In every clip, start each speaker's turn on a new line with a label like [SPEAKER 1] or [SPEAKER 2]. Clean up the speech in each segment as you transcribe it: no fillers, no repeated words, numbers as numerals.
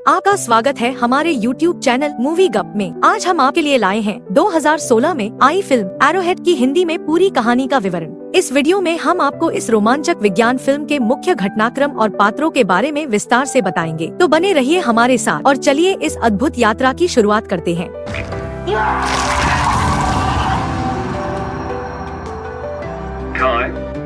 [SPEAKER 1] आपका स्वागत है हमारे YouTube चैनल मूवी गप में। आज हम आपके लिए लाए हैं 2016 में आई फिल्म एरोहेड की हिंदी में पूरी कहानी का विवरण। इस वीडियो में हम आपको इस रोमांचक विज्ञान फिल्म के मुख्य घटनाक्रम और पात्रों के बारे में विस्तार से बताएंगे, तो बने रहिए हमारे साथ और चलिए इस अद्भुत यात्रा की शुरुआत करते हैं।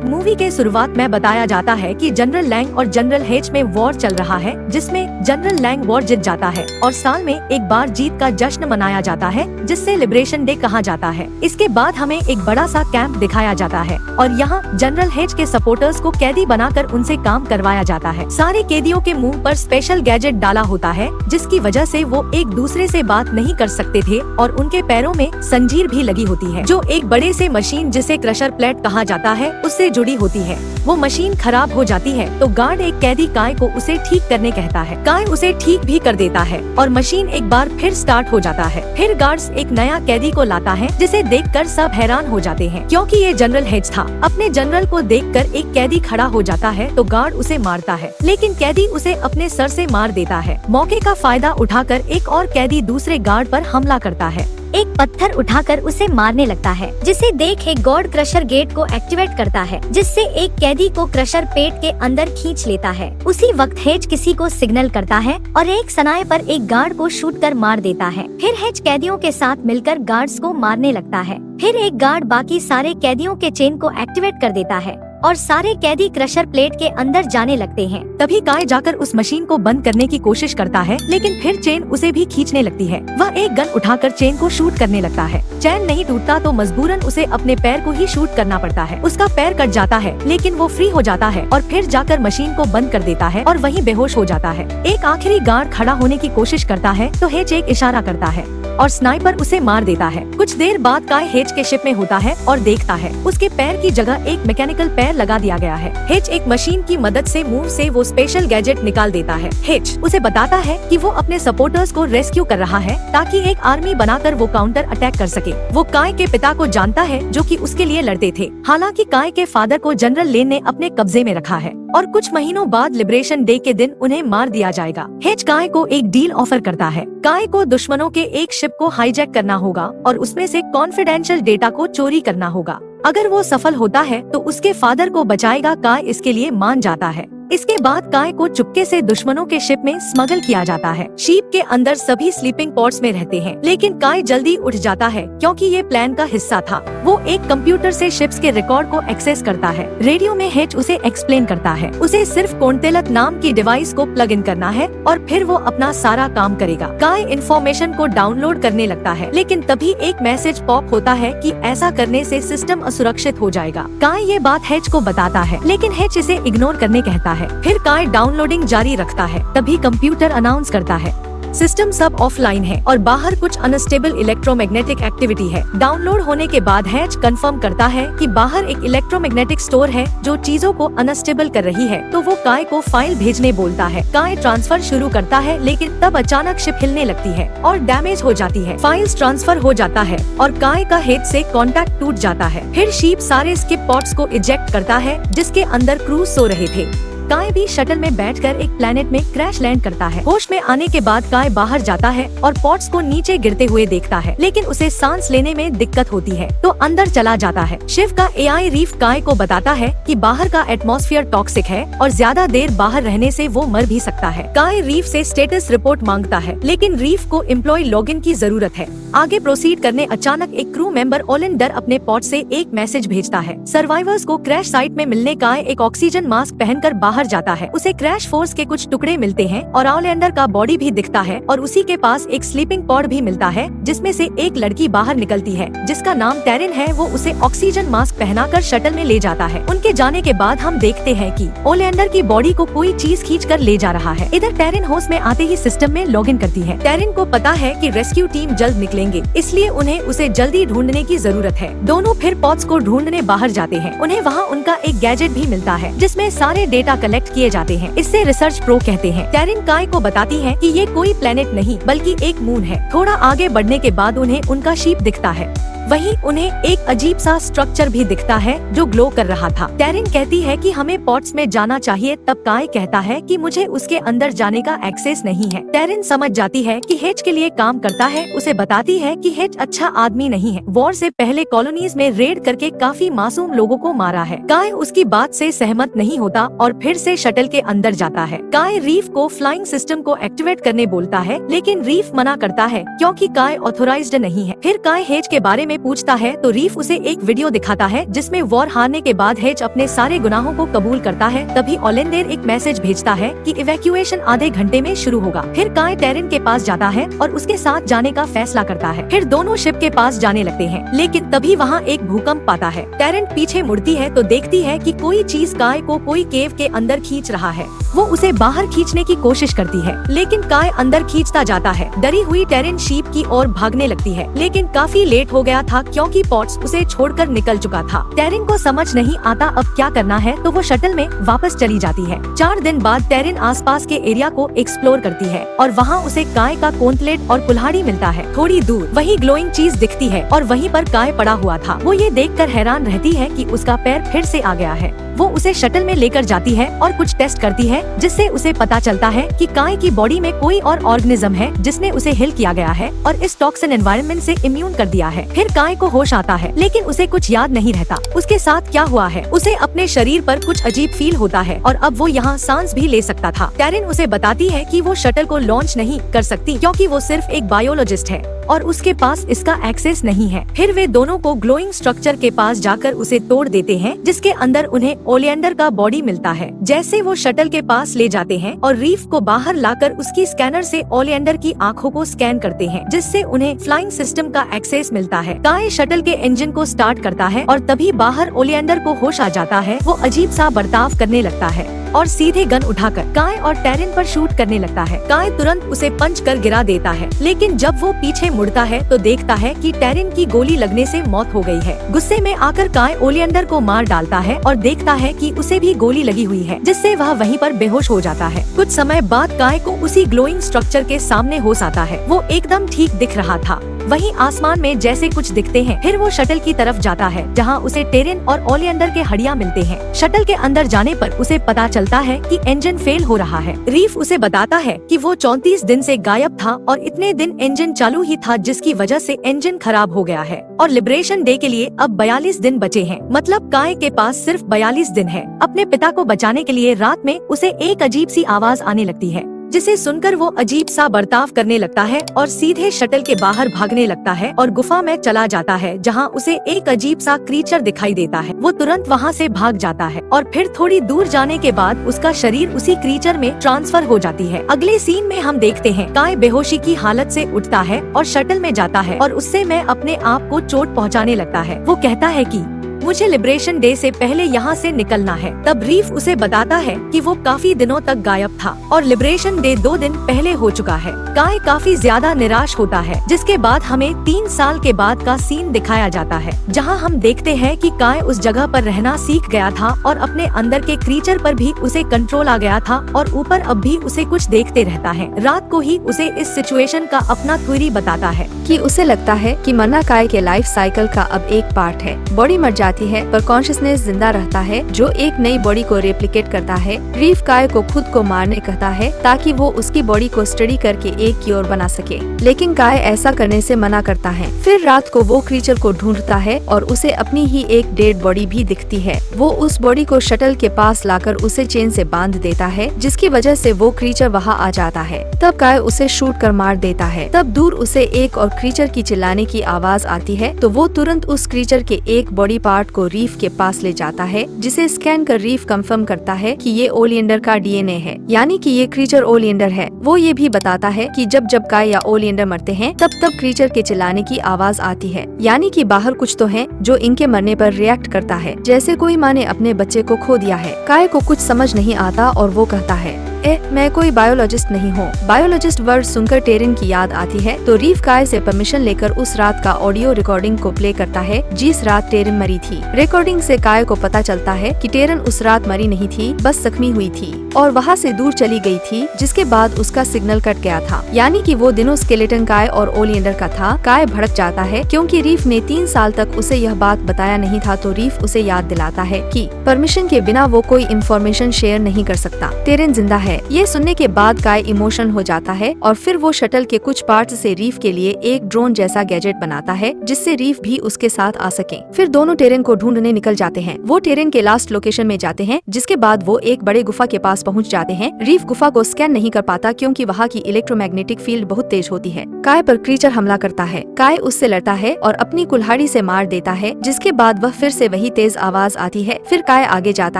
[SPEAKER 1] मूवी के शुरुआत में बताया जाता है कि जनरल लैंग और जनरल हेच में वॉर चल रहा है, जिसमें जनरल लैंग वॉर जीत जाता है और साल में एक बार जीत का जश्न मनाया जाता है, जिससे लिबरेशन डे कहा जाता है। इसके बाद हमें एक बड़ा सा कैंप दिखाया जाता है और यहाँ जनरल हेच के सपोर्टर्स को कैदी बनाकर उनसे काम करवाया जाता है। सारे कैदियों के मुंह पर स्पेशल गैजेट डाला होता है, जिसकी वजह से वो एक दूसरे से बात नहीं कर सकते थे और उनके पैरों में जंजीर भी लगी होती है, जो एक बड़े से मशीन जिसे क्रशर प्लेट कहा जाता है उससे जुड़ी होती है। वो मशीन खराब हो जाती है तो गार्ड एक कैदी काय को उसे ठीक करने कहता है। काय उसे ठीक भी कर देता है और मशीन एक बार फिर स्टार्ट हो जाता है। फिर गार्ड्स एक नया कैदी को लाता है, जिसे देखकर सब हैरान हो जाते हैं, क्योंकि ये जनरल हेच था। अपने जनरल को देखकर एक कैदी खड़ा हो जाता है तो गार्ड उसे मारता है, लेकिन कैदी उसे अपने सर से मार देता है। मौके का फायदा उठाकर एक और कैदी दूसरे गार्ड पर हमला करता है,
[SPEAKER 2] एक पत्थर उठाकर उसे मारने लगता है, जिसे देख एक गार्ड क्रशर गेट को एक्टिवेट करता है, जिससे एक कैदी को क्रशर पेट के अंदर खींच लेता है। उसी वक्त हेच किसी को सिग्नल करता है और एक स्नाइपर एक गार्ड को शूट कर मार देता है। फिर हेच कैदियों के साथ मिलकर गार्ड्स को मारने लगता है। फिर एक गार्ड बाकी सारे कैदियों के चेन को एक्टिवेट कर देता है और सारे कैदी क्रशर प्लेट के अंदर जाने लगते हैं।
[SPEAKER 1] तभी काय जाकर उस मशीन को बंद करने की कोशिश करता है, लेकिन फिर चेन उसे भी खींचने लगती है। वह एक गन उठाकर चेन को शूट करने लगता है। चेन नहीं टूटता तो मजबूरन उसे अपने पैर को ही शूट करना पड़ता है। उसका पैर कट जाता है, लेकिन वो फ्री हो जाता है और फिर जाकर मशीन को बंद कर देता है और वहीं बेहोश हो जाता है। एक आखिरी गार्ड खड़ा होने की कोशिश करता है तो हेच एक इशारा करता है और स्नाइपर उसे मार देता है। कुछ देर बाद काय हेच के शिप में होता है और देखता है उसके पैर की जगह एक मैकेनिकल पैर लगा दिया गया है। हेच एक मशीन की मदद से मुंह से वो स्पेशल गैजेट निकाल देता है। हेच उसे बताता है कि वो अपने सपोर्टर्स को रेस्क्यू कर रहा है ताकि एक आर्मी बनाकर वो काउंटर अटैक कर सके। वो काय के पिता को जानता है, जो कि उसके लिए लड़ते थे। हालांकि काय के फादर को जनरल लेन ने अपने कब्जे में रखा है और कुछ महीनों बाद लिबरेशन डे के दिन उन्हें मार दिया जाएगा। हेच काय को एक डील ऑफर करता है। काय को दुश्मनों के एक शिप को हाईजैक करना होगा और उसमें से कॉन्फिडेंशियल डेटा को चोरी करना होगा। अगर वो सफल होता है तो उसके फादर को बचाएगा। काय इसके लिए मान जाता है। इसके बाद काय को चुपके से दुश्मनों के शिप में स्मगल किया जाता है। शिप के अंदर सभी स्लीपिंग पॉड्स में रहते हैं, लेकिन काय जल्दी उठ जाता है क्योंकि ये प्लान का हिस्सा था। वो एक कंप्यूटर से शिप्स के रिकॉर्ड को एक्सेस करता है। रेडियो में हेच उसे एक्सप्लेन करता है उसे सिर्फ कोंटेलक नाम की डिवाइस को प्लग इन करना है और फिर वो अपना सारा काम करेगा। काय इंफॉर्मेशन को डाउनलोड करने लगता है, लेकिन तभी एक मैसेज पॉप होता है कि ऐसा करने से सिस्टम असुरक्षित हो जाएगा। काय ये बात हेच को बताता है, लेकिन हेच इसे इग्नोर करने कहता है। फिर काय डाउनलोडिंग जारी रखता है। तभी कंप्यूटर अनाउंस करता है सिस्टम सब ऑफलाइन है और बाहर कुछ अनस्टेबल इलेक्ट्रोमैग्नेटिक एक्टिविटी है। डाउनलोड होने के बाद हेच कंफर्म करता है कि बाहर एक इलेक्ट्रोमैग्नेटिक स्टोर है जो चीजों को अनस्टेबल कर रही है, तो वो काय को फाइल भेजने बोलता है। काय ट्रांसफर शुरू करता है, लेकिन तब अचानक शिप हिलने लगती है और डैमेज हो जाती है। फाइल्स ट्रांसफर हो जाता है और काय का हेच से कॉन्टैक्ट टूट जाता है। फिर शिप सारे स्किप पॉड्स को इजेक्ट करता है जिसके अंदर क्रू सो रहे थे। काय भी शटल में बैठकर एक प्लेनेट में क्रैश लैंड करता है। होश में आने के बाद काय बाहर जाता है और पॉट्स को नीचे गिरते हुए देखता है, लेकिन उसे सांस लेने में दिक्कत होती है तो अंदर चला जाता है। शिव का एआई रीफ काय को बताता है कि बाहर का एटमॉस्फेयर टॉक्सिक है और ज्यादा देर बाहर रहने से वो मर भी सकता है। काय रीफ से स्टेटस रिपोर्ट मांगता है, लेकिन रीफ को एम्प्लॉय लॉगिन की जरूरत है। आगे प्रोसीड करने अचानक एक क्रू मेंबर ओलेंडर अपने पॉट से एक मैसेज भेजता है। सर्वाइवर्स को क्रैश साइट में मिलने काय एक ऑक्सीजन मास्क पहनकर बाहर जाता है। उसे क्रैश फोर्स के कुछ टुकड़े मिलते हैं और ओलेंडर का बॉडी भी दिखता है और उसी के पास एक स्लीपिंग पॉड भी मिलता है, जिसमें से एक लड़की बाहर निकलती है जिसका नाम टेरिन है। वो उसे ऑक्सीजन मास्क पहनाकर शटल में ले जाता है। उनके जाने के बाद हम देखते हैं कि ओलेंडर की बॉडी को कोई चीज खींचकर ले जा रहा है। इधर टेरिन होश में आते ही सिस्टम में लॉगिन करती है। टेरिन को पता है कि रेस्क्यू टीम जल्द निकलेंगे, इसलिए उन्हें उसे जल्दी ढूंढने की जरूरत है। दोनों फिर पॉड्स को ढूंढने बाहर जाते हैं। उन्हें वहाँ उनका एक गैजेट भी मिलता है जिसमें सारे डेटा कलेक्ट किए जाते हैं। इससे रिसर्च प्रो कहते हैं। टेरिन काय को बताती है कि ये कोई प्लेनेट नहीं बल्कि एक मून है। थोड़ा आगे बढ़ने के बाद उन्हें उनका शिप दिखता है। वहीं उन्हें एक अजीब सा स्ट्रक्चर भी दिखता है जो ग्लो कर रहा था। टेरिन कहती है कि हमें पॉट्स में जाना चाहिए, तब काय कहता है कि मुझे उसके अंदर जाने का एक्सेस नहीं है। टेरिन समझ जाती है कि हेच के लिए काम करता है, उसे बताती है कि हेच अच्छा आदमी नहीं है, वॉर से पहले कॉलोनीज में रेड करके काफी मासूम लोगों को मारा है। काय उसकी बात से सहमत नहीं होता और फिर से शटल के अंदर जाता है। काय रीफ को फ्लाइंग सिस्टम को एक्टिवेट करने बोलता है, लेकिन रीफ मना करता है क्योंकि काय ऑथोराइज्ड नहीं है। फिर काय हेच के बारे में पूछता है तो रीफ उसे एक वीडियो दिखाता है जिसमें वॉर हारने के बाद हेच अपने सारे गुनाहों को कबूल करता है। तभी ओलेंडेर एक मैसेज भेजता है कि इवैक्यूएशन आधे घंटे में शुरू होगा। फिर काय टेरिन के पास जाता है और उसके साथ जाने का फैसला करता है। फिर दोनों शिप के पास जाने लगते हैं, लेकिन तभी वहाँ एक भूकंप आता है। टेरिन पीछे मुड़ती है तो देखती है कि कोई चीज काय को कोई केव के अंदर खींच रहा है। वो उसे बाहर खींचने की कोशिश करती है, लेकिन काय अंदर खींचता जाता है। डरी हुई टेरिन शीप की ओर भागने लगती है, लेकिन काफी लेट हो गया था क्योंकि पॉट्स उसे छोड़कर निकल चुका था। टेरिन को समझ नहीं आता अब क्या करना है, तो वो शटल में वापस चली जाती है। 4 दिन बाद टेरिन आसपास के एरिया को एक्सप्लोर करती है और वहाँ उसे काय का कोंतलेट और कुल्हाड़ी मिलता है। थोड़ी दूर वही ग्लोइंग चीज दिखती है और वहीं पर काय पड़ा हुआ था। वो ये देखकर हैरान रहती है कि उसका पैर फिर से आ गया है। वो उसे शटल में लेकर जाती है और कुछ टेस्ट करती है, जिससे उसे पता चलता है कि काय की बॉडी में कोई और ऑर्गेनिज्म है जिसने उसे हिल किया गया है और इस टॉक्सिन एनवायरनमेंट से इम्यून कर दिया है। फिर काय को होश आता है, लेकिन उसे कुछ याद नहीं रहता उसके साथ क्या हुआ है। उसे अपने शरीर पर कुछ अजीब फील होता है और अब वो यहाँ सांस भी ले सकता था। टेरिन उसे बताती है कि वो शटल को लॉन्च नहीं कर सकती क्योंकि वो सिर्फ एक बायोलॉजिस्ट है और उसके पास इसका एक्सेस नहीं है। फिर वे दोनों को ग्लोइंग स्ट्रक्चर के पास जाकर उसे तोड़ देते हैं, जिसके अंदर उन्हें ओलिएंडर का बॉडी मिलता है। जैसे वो शटल के पास ले जाते हैं और रीफ को बाहर लाकर उसकी स्कैनर से ओलिएंडर की आंखों को स्कैन करते हैं, जिससे उन्हें फ्लाइंग सिस्टम का एक्सेस मिलता है। काय शटल के इंजन को स्टार्ट करता है और तभी बाहर ओलिएंडर को होश आ जाता है। वो अजीब सा बर्ताव करने लगता है और सीधे गन उठाकर काय और टेरिन पर शूट करने लगता है। काय तुरंत उसे पंच कर गिरा देता है, लेकिन जब वो पीछे मुड़ता है तो देखता है कि टेरिन की गोली लगने से मौत हो गई है। गुस्से में आकर काय ओलिएंडर को मार डालता है और देखता है कि उसे भी गोली लगी हुई है, जिससे वह वहीं पर बेहोश हो जाता है। कुछ समय बाद काय को उसी ग्लोइंग स्ट्रक्चर के सामने होश आता है। वो एकदम ठीक दिख रहा था। वहीं आसमान में जैसे कुछ दिखते हैं। फिर वो शटल की तरफ जाता है जहां उसे टेरिन और ओलिएंडर के हड्डियां मिलते हैं। शटल के अंदर जाने पर उसे पता चलता है कि इंजन फेल हो रहा है। रीफ उसे बताता है कि वो 34 दिन से गायब था और इतने दिन इंजन चालू ही था, जिसकी वजह से इंजन खराब हो गया है और लिबरेशन डे के लिए अब 42 दिन बचे हैं। मतलब काय के पास सिर्फ 42 दिन है। अपने पिता को बचाने के लिए रात में उसे एक अजीब सी आवाज आने लगती है, जिसे सुनकर वो अजीब सा बर्ताव करने लगता है और सीधे शटल के बाहर भागने लगता है और गुफा में चला जाता है, जहां उसे एक अजीब सा क्रीचर दिखाई देता है। वो तुरंत वहां से भाग जाता है और फिर थोड़ी दूर जाने के बाद उसका शरीर उसी क्रीचर में ट्रांसफर हो जाती है। अगले सीन में हम देखते हैं काय बेहोशी की हालत से उठता है और शटल में जाता है और उससे मैं अपने आप को चोट पहुँचाने लगता है। वो कहता है कि मुझे लिबरेशन डे से पहले यहाँ से निकलना है। तब रीफ उसे बताता है कि वो काफी दिनों तक गायब था और लिबरेशन डे 2 दिन पहले हो चुका है। काय काफी ज्यादा निराश होता है, जिसके बाद हमें 3 साल के बाद का सीन दिखाया जाता है, जहाँ हम देखते हैं कि काय उस जगह पर रहना सीख गया था और अपने अंदर के क्रीचर पर भी उसे कंट्रोल आ गया था और ऊपर अब भी उसे कुछ देखते रहता है। रात को ही उसे इस सिचुएशन का अपना थ्योरी बताता है
[SPEAKER 3] कि उसे लगता है कि मरना काय के लाइफ साइकिल का अब एक पार्ट है। बॉडी मर जाती है पर कॉन्शियसनेस जिंदा रहता है, जो एक नई बॉडी को रेप्लिकेट करता है। रीफ काय को खुद को मारने कहता है ताकि वो उसकी बॉडी को स्टडी करके एक की ओर बना सके, लेकिन काय ऐसा करने से मना करता है। फिर रात को वो क्रीचर को ढूंढता है और उसे अपनी ही एक डेड बॉडी भी दिखती है। वो उस बॉडी को शटल के पास लाकर उसे चेन से बांध देता है, जिसकी वजह से वो क्रीचर वहाँ आ जाता है। तब काय उसे शूट कर मार देता है। तब दूर उसे एक और क्रीचर की चिल्लाने की आवाज आती है, तो वो तुरंत उस क्रीचर के एक बॉडी पार्ट को रीफ के पास ले जाता है, जिसे स्कैन कर रीफ कंफर्म करता है कि ये ओलिएंडर का डीएनए है, यानी कि ये क्रीचर ओलिएंडर है। वो ये भी बताता है कि जब जब काय या ओलिएंडर मरते हैं तब तब क्रीचर के चिल्लाने की आवाज आती है, यानी कि बाहर कुछ तो है जो इनके मरने पर रिएक्ट करता है, जैसे कोई माँ ने अपने बच्चे को खो दिया है। काय को कुछ समझ नहीं आता और वो कहता है मैं कोई बायोलॉजिस्ट नहीं हूँ। बायोलॉजिस्ट वर्ड सुनकर टेरन की याद आती है तो रीफ काय से परमिशन लेकर उस रात का ऑडियो रिकॉर्डिंग को प्ले करता है जिस रात टेरन मरी थी। रिकॉर्डिंग से काय को पता चलता है कि टेरन उस रात मरी नहीं थी, बस जख्मी हुई थी और वहाँ से दूर चली गई थी, जिसके बाद उसका सिग्नल कट गया था। यानी कि वो दिनों स्केलेटन काय और ओलिएंडर का था। काय भड़क जाता है क्योंकि रीफ ने 3 साल तक उसे यह बात बताया नहीं था, तो रीफ उसे याद दिलाता है कि परमिशन के बिना वो कोई इन्फॉर्मेशन शेयर नहीं कर सकता। टेरन जिंदा है। ये सुनने के बाद काय इमोशनल हो जाता है और फिर वो शटल के कुछ पार्ट्स से रीफ के लिए एक ड्रोन जैसा गैजेट बनाता है जिससे रीफ भी उसके साथ आ सके। फिर दोनों टेरन को ढूंढने निकल जाते हैं। वो टेरन के लास्ट लोकेशन में जाते हैं, जिसके बाद वो एक बड़े गुफा के पास पहुंच जाते हैं। रीफ गुफा को स्कैन नहीं कर पाता क्योंकि वहाँ की इलेक्ट्रोमैग्नेटिक फील्ड बहुत तेज होती है। काय पर क्रीचर हमला करता है। काय उससे लड़ता है और अपनी कुल्हाड़ी से मार देता है, जिसके बाद वह फिर से वही तेज आवाज आती है। फिर काय आगे जाता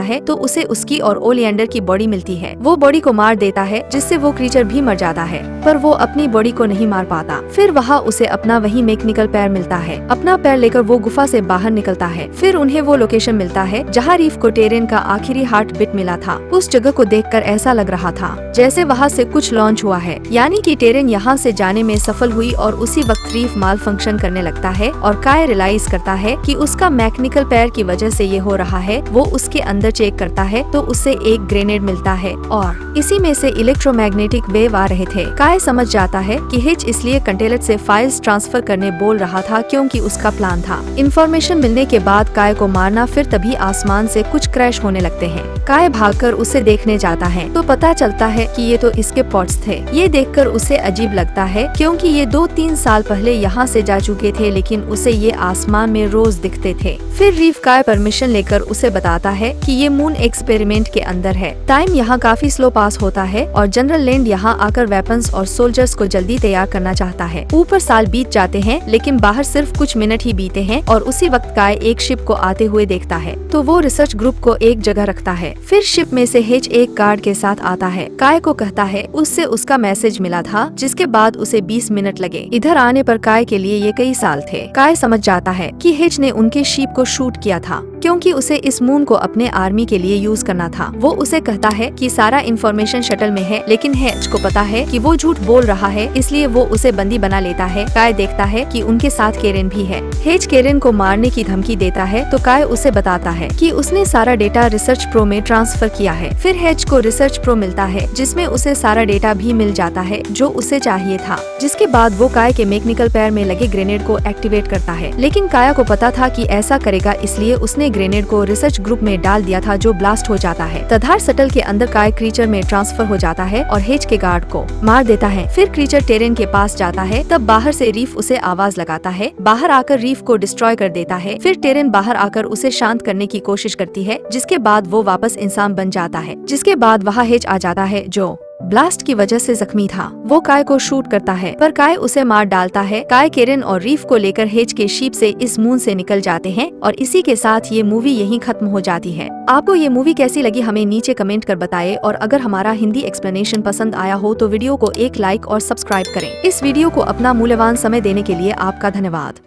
[SPEAKER 3] है तो उसे उसकी और ओलिएंडर की बॉडी मिलती है। वो बॉडी को मार देता है जिससे वो क्रीचर भी मर जाता है, पर वो अपनी बॉडी को नहीं मार पाता। फिर वहाँ उसे अपना वही मैकेनिकल पैर मिलता है। अपना पैर लेकर वो गुफा से बाहर निकलता है। फिर उन्हें वो लोकेशन मिलता है जहाँ रीफ को टेरन का आखिरी हार्ट बीट मिला था। उस जगह को देखकर ऐसा लग रहा था जैसे वहाँ से कुछ लॉन्च हुआ है, यानी कि टेरन यहाँ से जाने में सफल हुई। और उसी वक्त रीफ माल फंक्शन करने लगता है और काय रियलाइज करता है कि उसका मैकेनिकल पैर की वजह से ये हो रहा है। वो उसके अंदर चेक करता है तो उसे एक ग्रेनेड मिलता है और इसी में से इलेक्ट्रोमैग्नेटिक वेव आ रहे थे। काय समझ जाता है कि हिच इसलिए कंटेलर से फाइल्स ट्रांसफर करने बोल रहा था क्योंकि उसका प्लान था। इन्फॉर्मेशन मिलने के बाद काय को मारना, फिर तभी आसमान से कुछ क्रैश होने लगते हैं। काय भागकर उसे देखने जाता है तो पता चलता है कि ये तो इसके पॉट्स थे। ये देखकर उसे अजीब लगता है क्योंकि ये 2-3 साल पहले यहाँ से जा चुके थे, लेकिन उसे ये आसमान में रोज दिखते थे। फिर रीफ काय परमिशन लेकर उसे बताता है कि ये मून एक्सपेरिमेंट के अंदर है। टाइम यहाँ काफी स्लो पास होता है और जनरल लैंड यहाँ आकर वेपन्स और सोल्जर्स को जल्दी तैयार करना चाहता है। ऊपर साल बीत जाते हैं लेकिन बाहर सिर्फ कुछ मिनट ही बीते हैं और उसी वक्त काय एक शिप को आते हुए देखता है तो वो रिसर्च ग्रुप को एक जगह रखता है। फिर शिप में से हिच एक गार्ड के साथ आता है। काय को कहता है उससे उसका मैसेज मिला था, जिसके बाद उसे 20 मिनट लगे। इधर आने पर काय के लिए ये कई साल थे। काय समझ जाता है कि हिच ने उनके शिप को शूट किया था क्योंकि उसे इस मून को अपने आर्मी के लिए यूज करना था। वो उसे कहता है कि सारा इंफॉर्मेशन शटल में है, लेकिन हिच को पता है कि वो झूठ बोल रहा है, इसलिए वो उसे बंदी बना लेता है। काय देखता है कि उनके साथ केरन भी है। हिच केरन को मारने की धमकी देता है तो काय उसे बताता है कि उसने सारा डेटा रिसर्च प्रो में ट्रांसफर किया है। फिर हिच को रिसर्च प्रो मिलता है जिसमें उसे सारा डेटा भी मिल जाता है जो उसे चाहिए था, जिसके बाद वो काय के मैकेनिकल पैर में लगे ग्रेनेड को एक्टिवेट करता है। लेकिन काया को पता था कि ऐसा करेगा, इसलिए उसने ग्रेनेड को रिसर्च ग्रुप में डाल दिया था जो ब्लास्ट हो जाता है। तधार सटल के अंदर काय क्रीचर में ट्रांसफर हो जाता है और हिच के गार्ड को मार देता है। फिर क्रीचर टेरन के पास जाता है, तब बाहर से रीफ उसे आवाज लगाता है। बाहर आकर रीफ को डिस्ट्रॉय कर देता है। फिर टेरन बाहर आकर उसे शांत करने की कोशिश करती है, जिसके बाद वो वापस इंसान बन जाता है। जिसके बाद वहाँ हिच आ जाता है जो ब्लास्ट की वजह से जख्मी था। वो काय को शूट करता है पर काय उसे मार डालता है। काय केरन और रीफ को लेकर हिच के शिप से इस मून से निकल जाते हैं और इसी के साथ ये मूवी यहीं खत्म हो जाती है। आपको ये मूवी कैसी लगी हमें नीचे कमेंट कर बताएं और अगर हमारा हिंदी एक्सप्लेनेशन पसंद आया हो तो वीडियो को एक लाइक और सब्सक्राइब करें। इस वीडियो को अपना मूल्यवान समय देने के लिए आपका धन्यवाद।